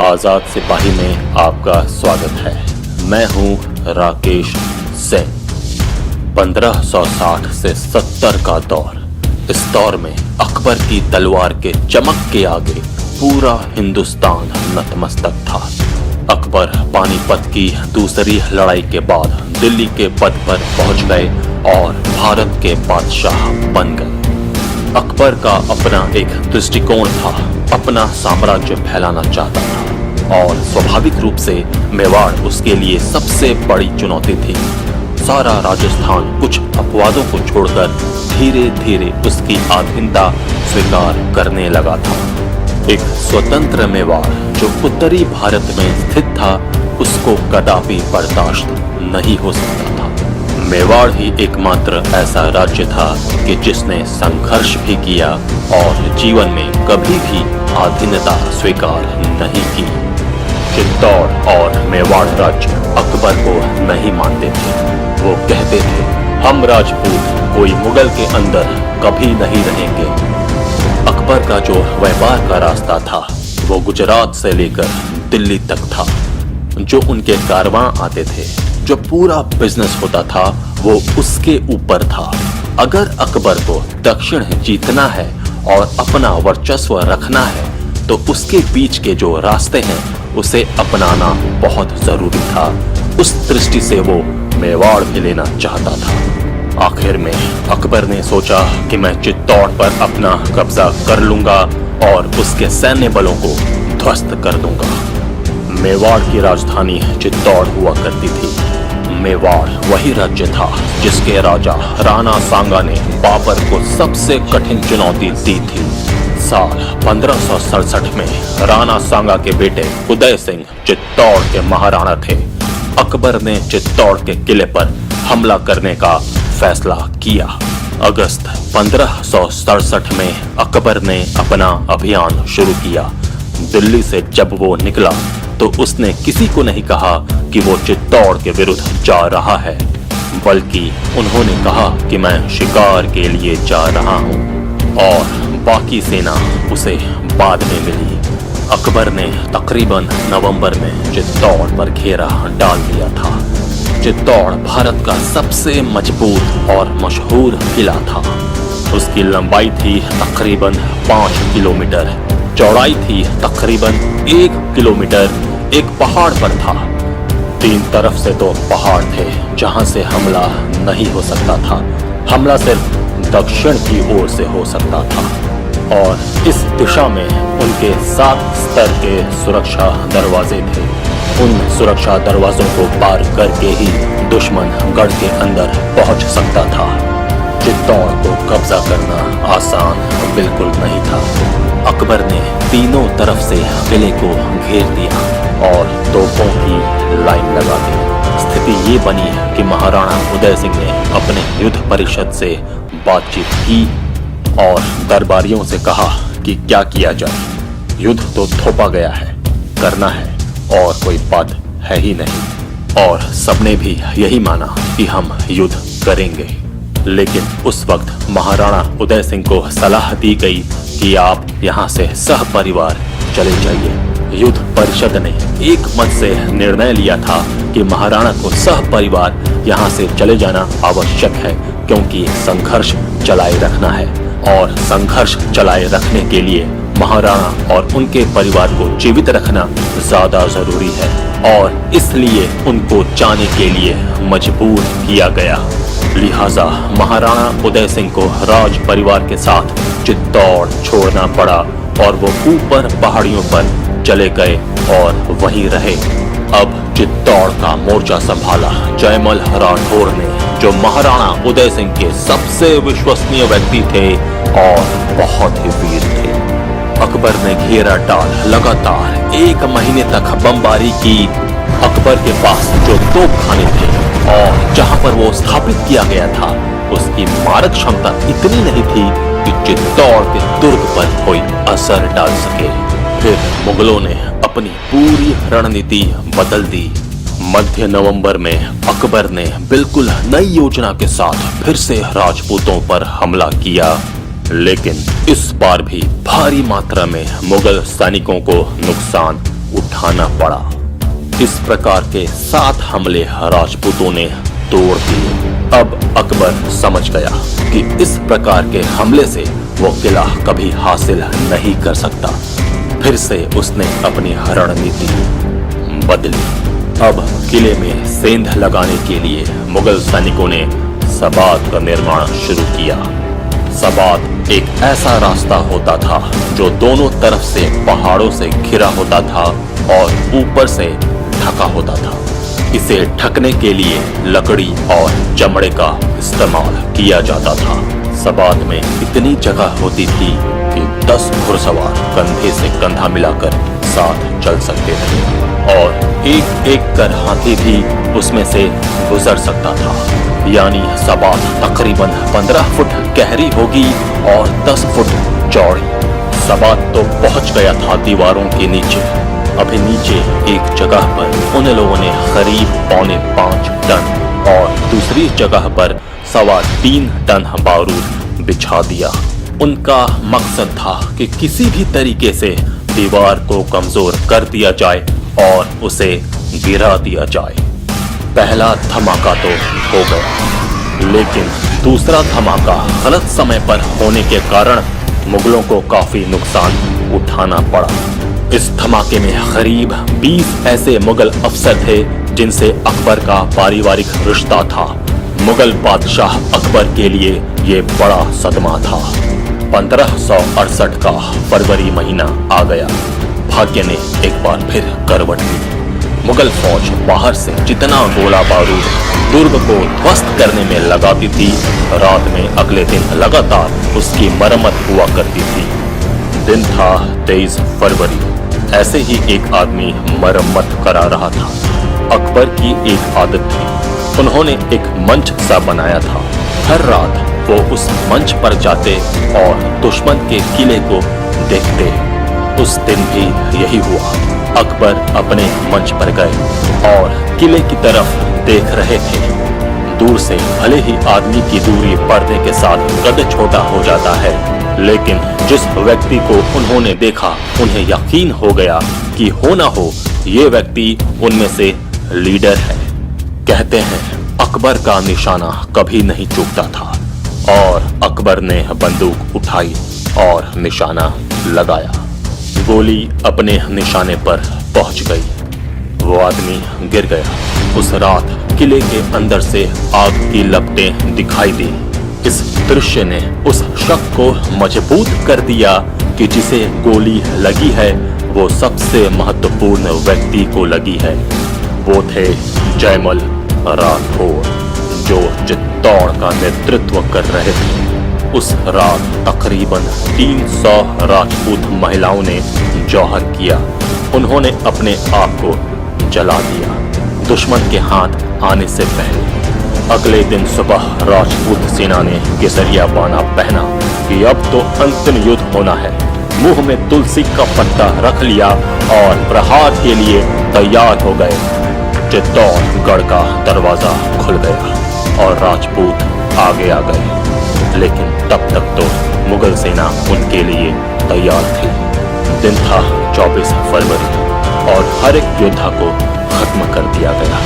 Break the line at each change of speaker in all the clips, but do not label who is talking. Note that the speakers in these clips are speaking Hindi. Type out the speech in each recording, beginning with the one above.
आजाद सिपाही में आपका स्वागत है। मैं हूं राकेश सिंह। 1560 से 70 का दौर। इस दौर में अकबर की तलवार के चमक के आगे पूरा हिंदुस्तान नतमस्तक था। अकबर पानीपत की दूसरी लड़ाई के बाद दिल्ली के पद पर पहुंच गए और भारत के बादशाह बन गए। अकबर का अपना एक दृष्टिकोण था, अपना साम्राज्य फैलाना चाहता था और स्वाभाविक रूप से मेवाड़ उसके लिए सबसे बड़ी चुनौती थी। सारा राजस्थान कुछ अपवादों को छोड़कर धीरे धीरे उसकी अधीनता स्वीकार करने लगा था। एक स्वतंत्र मेवाड़ जो उत्तरी भारत में स्थित था, उसको कदापि बर्दाश्त नहीं हो सकता था। मेवाड़ ही एकमात्र ऐसा राज्य था कि जिसने संघर्ष भी किया और जीवन में कभी भी अधीनता स्वीकार नहीं की। चित्तौड़ और मेवाड़ राज्य अकबर को नहीं मानते थे। वो कहते थे, हम राजपूत कोई मुगल के अंदर कभी नहीं रहेंगे। अकबर का जो व्यापार का रास्ता था वो गुजरात से लेकर दिल्ली तक था। जो उनके कारवां आते थे, जो पूरा बिजनेस होता था, वो उसके ऊपर था। अगर अकबर को दक्षिण जीतना है और अपना वर्चस्व रखना है तो उसके बीच के जो रास्ते हैं उसे अपनाना बहुत जरूरी था। उस दृष्टि से वो मेवाड़ भी लेना चाहता था। आखिर में अकबर ने सोचा कि मैं चित्तौड़ पर अपना कब्जा कर लूंगा और उसके सैन्य बलों को ध्वस्त कर दूंगा। मेवाड़ की राजधानी चित्तौड़ हुआ करती थी। मेवाड़ वही राज्य था जिसके राजा राणा सांगा ने बाबर को सबसे कठिन चुनौती दी थी। साल 1567 में राणा सांगा के बेटे उदय सिंह चित्तौड़ के महाराणा थे। अकबर ने चित्तौड़ के किले पर हमला करने का फैसला किया। अगस्त 1567 में अकबर ने अपना अभियान शुरू किया। दिल्ली से जब वो निकला तो उसने किसी को नहीं कहा कि वो चित्तौड़ के विरुद्ध जा रहा है, बल्कि उन्होंने कहा कि मैं शिकार के लिए जा रहा हूं और बाकी सेना उसे बाद में मिली। अकबर ने तकरीबन नवंबर में चित्तौड़ पर घेरा डाल दिया था। चित्तौड़ भारत का सबसे मजबूत और मशहूर किला था। उसकी लंबाई थी तकरीबन 5 किलोमीटर, चौड़ाई थी तकरीबन 1 किलोमीटर। एक पहाड़ पर था। 3 तरफ से तो पहाड़ थे जहां से हमला नहीं हो सकता था। हमला सिर्फ दक्षिण की ओर से हो सकता था और इस दिशा में उनके 7 स्तर के सुरक्षा दरवाजे थे। उन सुरक्षा दरवाजों को पार करके ही दुश्मन गढ़ के अंदर पहुंच सकता था। चित्तौड़ को कब्जा करना आसान बिल्कुल नहीं था। अकबर ने तीनों तरफ से किले को घेर दिया और तोपों की लाइन लगा दी। स्थिति ये बनी कि महाराणा उदय सिंह ने अपने युद्ध परिषद से बातचीत की और दरबारियों से कहा कि क्या किया जाए। युद्ध तो थोपा गया है, करना है और कोई बात है ही नहीं। और सबने भी यही माना कि हम युद्ध करेंगे। लेकिन उस वक्त महाराणा उदय सिंह को सलाह दी गई कि आप यहाँ से सहपरिवार चले जाइए। युद्ध परिषद ने एक मत से निर्णय लिया था कि महाराणा को सहपरिवार यहाँ से चले जाना आवश्यक है, क्योंकि संघर्ष चलाए रखना है और संघर्ष चलाए रखने के लिए महाराणा और उनके परिवार को जीवित रखना ज्यादा जरूरी है और इसलिए उनको जाने के लिए मजबूर किया गया। लिहाजा महाराणा उदय सिंह को राज परिवार के साथ चित्तौड़ छोड़ना पड़ा और वो ऊपर पहाड़ियों पर चले गए और वहीं रहे। अब चित्तौड़ का मोर्चा संभाला जयमल राठौर ने, जो महाराणा उदय सिंह के सबसे विश्वसनीय व्यक्ति थे और बहुत ही वीर थे। अकबर ने घेरा डाल लगातार 1 महीने तक बमबारी की। अकबर के पास जो तोपखाने थे और जहां पर वो स्थापित किया गया था, उसकी मारक क्षमता इतनी नहीं थी कि चित्तौड़ के दुर्ग पर कोई असर डाल सके। फिर मुगलों ने अपनी पूरी रणनीति बदल दी। मध्य नवंबर में अकबर ने बिल्कुल नई योजना के साथ फिर से राजपूतों पर हमला किया, लेकिन इस बार भी भारी मात्रा में मुगल सैनिकों को नुकसान उठाना पड़ा। इस प्रकार के 7 हमले राजपूतों ने तोड़ दिए। अब अकबर समझ गया कि इस प्रकार के हमले से वो किला कभी हासिल नहीं कर सकता। फिर से उसने अपनी रणनीति बदली। अब किले में सेंध लगाने के लिए मुगल सैनिकों ने सबात का निर्माण शुरू किया। सबात एक ऐसा रास्ता होता था जो दोनों तरफ से पहाड़ों से घिरा होता था और ऊपर से ढका होता था। इसे ढकने के लिए लकड़ी और चमड़े का इस्तेमाल किया जाता था। सबात में इतनी जगह होती थी कि 10 घुड़सवार कंधे से कंधा मिलाकर साथ चल सकते थे और एक एक कर हाथी भी उसमें से गुजर सकता था। यानी सबात तकरीबन 15 फुट गहरी होगी और 10 फुट चौड़ी। सबात तो पहुंच गया था दीवारों के नीचे। अभी नीचे एक जगह पर उन लोगों ने करीब 4.25 टन और दूसरी जगह पर 3.25 टन बारूद बिछा दिया। उनका मकसद था कि किसी भी तरीके से दीवार को कमजोर कर दिया जाए और उसे गिरा दिया जाए। पहला धमाका तो हो गया, लेकिन दूसरा धमाका गलत समय पर होने के कारण मुगलों को काफी नुकसान उठाना पड़ा। इस धमाके में करीब 20 ऐसे मुगल अफसर थे जिनसे अकबर का पारिवारिक रिश्ता था। मुगल बादशाह अकबर के लिए ये बड़ा सदमा था। 1568 का फरवरी महीना आ गया। भाग्य ने एक बार फिर करवट ली। मुगल फौज बाहर से जितना गोला बारूद दुर्ग को ध्वस्त करने में लगाती थी, रात में अगले दिन लगातार उसकी मरम्मत हुआ करती थी। दिन था 23 फरवरी। ऐसे ही एक आदमी मरम्मत करा रहा था। अकबर की एक आदत थी, उन्होंने एक मंच सा बनाया था। हर रात वो उस मंच पर जाते और दुश्मन के किले को देखते। उस दिन भी यही हुआ। अकबर अपने मंच पर गए और किले की तरफ देख रहे थे। दूर से भले ही आदमी की दूरी पर्दे के साथ कद छोटा हो जाता है, लेकिन जिस व्यक्ति को उन्होंने देखा उन्हें यकीन हो गया कि हो ना हो ये व्यक्ति उनमें से लीडर है। कहते हैं अकबर का निशाना कभी नहीं चूकता था और अकबर ने बंदूक उठाई और निशाना लगाया। गोली अपने निशाने पर पहुंच गई। वो आदमी गिर गया। उस रात किले के अंदर से आग की लपटें दिखाई दी। इस दृश्य ने उस शक को मजबूत कर दिया कि जिसे गोली लगी है वो सबसे महत्वपूर्ण व्यक्ति को लगी है। वो थे जयमल राठौर, जो चित्तौड़ का नेतृत्व कर रहे थे। उस रात तकरीबन 300 राजपूत महिलाओं ने जौहर किया। उन्होंने अपने आप को जला दिया दुश्मन के हाथ आने से पहले। अगले दिन सुबह राजपूत सेना ने केसरिया बाना पहना कि अब तो अंतिम युद्ध होना है। मुंह में तुलसी का पत्ता रख लिया और प्रहार के लिए तैयार हो गए। चित्तौड़ गढ़ का दरवाजा खुल गया और राजपूत आगे आ गए, लेकिन तब तक तो मुगल सेना उनके लिए तैयार थी। दिन था 24 फरवरी और हर एक योद्धा को खत्म कर दिया गया।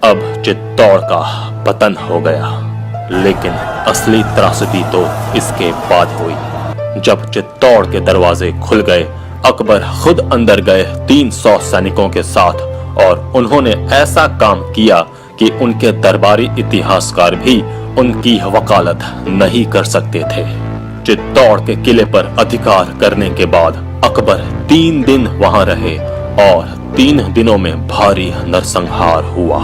अब चित्तौड़ का पतन हो गया, लेकिन असली त्रासदी तो इसके बाद हुई। जब चित्तौड़ के दरवाजे खुल गए, अकबर खुद अंदर गए 300 सैनिकों के साथ और उन्होंने ऐसा काम किया कि उनके दरबारी इतिहासकार भी उनकी वकालत नहीं कर सकते थे। चित्तौड़ के किले पर अधिकार करने के बाद अकबर 3 दिन वहां रहे और 3 दिनों में भारी नरसंहार हुआ।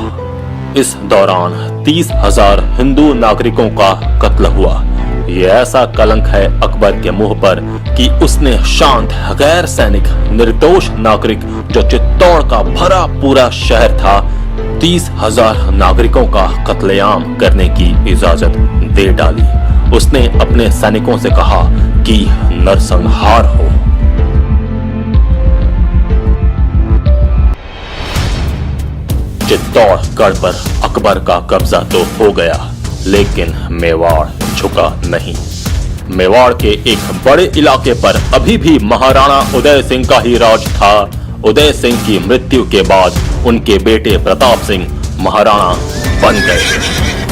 इस दौरान 30,000 हिंदू नागरिकों का कत्ल हुआ। ये ऐसा कलंक है अकबर के मुंह पर कि उसने शांत गैर सैनिक निर्दोष नागरिक जो चित्तौड़ का भरा पूरा शहर था 30,000 नागरिकों का कत्लेआम करने की इजाजत दे डाली। उसने अपने सैनिकों से कहा कि नरसंहार हो। चित्तौड़ गढ़ पर अकबर का कब्जा तो हो गया, लेकिन मेवाड़ झुका नहीं। मेवाड़ के एक बड़े इलाके पर अभी भी महाराणा उदय सिंह का ही राज था। उदय सिंह की मृत्यु के बाद उनके बेटे प्रताप सिंह महाराणा बन गए।